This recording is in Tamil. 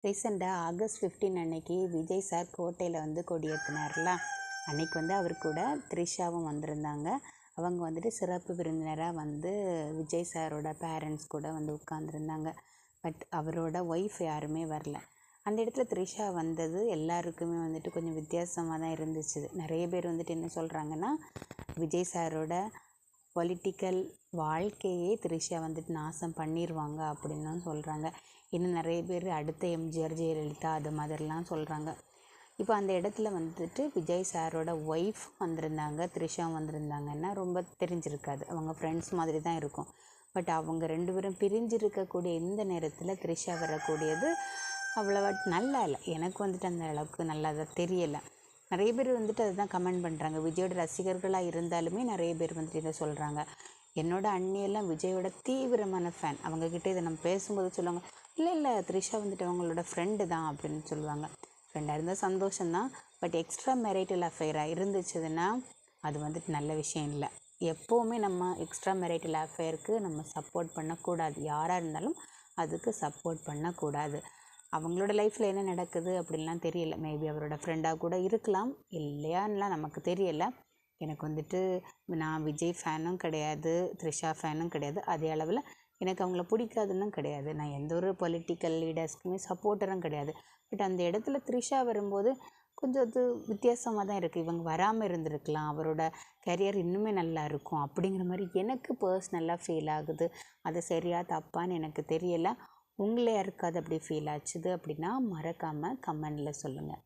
ரீசெண்டாக ஆகஸ்ட் 15 அன்னைக்கு விஜய் சார் கோட்டையில் வந்து கொடியேற்றினார்ல. அன்னைக்கு வந்து அவர் கூட த்ரிஷாவும் வந்திருந்தாங்க. அவங்க வந்துட்டு சிறப்பு விருந்தினராக வந்து விஜய் சாரோட பேரண்ட்ஸ் கூட வந்து உட்காந்துருந்தாங்க. பட் அவரோட ஒய்ஃப் யாருமே வரல. அந்த இடத்துல த்ரிஷா வந்தது எல்லாருக்குமே வந்துட்டு கொஞ்சம் வித்தியாசமாக தான் இருந்துச்சு. நிறைய பேர் வந்துட்டு என்ன சொல்கிறாங்கன்னா, விஜய் சாரோட பொலிட்டிக்கல் வாழ்க்கையே த்ரிஷா வந்துட்டு நாசம் பண்ணிடுவாங்க அப்படின்னு தான் சொல்கிறாங்க. இன்னும் நிறைய பேர் அடுத்த எம்ஜிஆர், ஜெயலலிதா அது மாதிரிலாம் சொல்கிறாங்க. இப்போ அந்த இடத்துல வந்துட்டு விஜய் சாரோட ஒய்ஃப் வந்திருந்தாங்க, த்ரிஷா வந்திருந்தாங்கன்னா ரொம்ப தெரிஞ்சிருக்காது. அவங்க ஃப்ரெண்ட்ஸ் மாதிரி தான் இருக்கும். பட் அவங்க ரெண்டு பேரும் பிரிஞ்சிருக்கக்கூடிய இந்த நேரத்தில் த்ரிஷா வரக்கூடியது அவ்வளோவா நல்லா இல்லை. எனக்கு வந்துட்டு அந்த அளவுக்கு நல்லா தெரியலை. நிறைய பேர் வந்துட்டு அதுதான் கமெண்ட் பண்ணுறாங்க. விஜயோட ரசிகர்களாக இருந்தாலுமே நிறைய பேர் வந்துட்டு இதை சொல்கிறாங்க. என்னோடய அண்ணியெல்லாம் விஜயோட தீவிரமான ஃபேன். அவங்கக்கிட்ட இதை நம்ம பேசும்போது சொல்லுவாங்க, இல்லை த்ரிஷா வந்துட்டு அவங்களோட ஃப்ரெண்டு தான் அப்படின்னு சொல்லுவாங்க. ஃப்ரெண்டாக இருந்தால் சந்தோஷம்தான். பட் எக்ஸ்ட்ரா மேரிட்டல் அஃபேராக இருந்துச்சுன்னா அது வந்துட்டு நல்ல விஷயம் இல்லை. எப்போவுமே நம்ம எக்ஸ்ட்ரா மேரிட்டல் அஃபேருக்கு நம்ம சப்போர்ட் பண்ணக்கூடாது. யாராக இருந்தாலும் அதுக்கு சப்போர்ட் பண்ணக்கூடாது. அவங்களோட லைஃப்பில் என்ன நடக்குது அப்படின்லாம் தெரியல. மேபி அவரோட ஃப்ரெண்டாக கூட இருக்கலாம், இல்லையான்லாம் நமக்கு தெரியலை. எனக்கு வந்துட்டு நான் விஜய் ஃபேனும் கிடையாது, த்ரிஷா ஃபேனும் கிடையாது. அதே அளவில் எனக்கு அவங்கள பிடிக்காதுன்னு கிடையாது. நான் எந்த ஒரு பொலிட்டிக்கல் லீடர்ஸ்க்குமே சப்போர்ட்டரும் கிடையாது. பட் அந்த இடத்துல த்ரிஷா வரும்போது கொஞ்சம் அது வித்தியாசமாக தான் இருக்குது. இவங்க வராமல் இருந்திருக்கலாம், அவரோட கரியர் இன்னுமே நல்லா இருக்கும் அப்படிங்கிற மாதிரி எனக்கு பர்சனலாக ஃபீல் ஆகுது. அது சரியா தப்பான்னு எனக்கு தெரியலை. உங்களை யாருக்காவது அப்படி ஃபீல் ஆச்சுது அப்படின்னா மறக்காமல் கமெண்டில் சொல்லுங்கள்.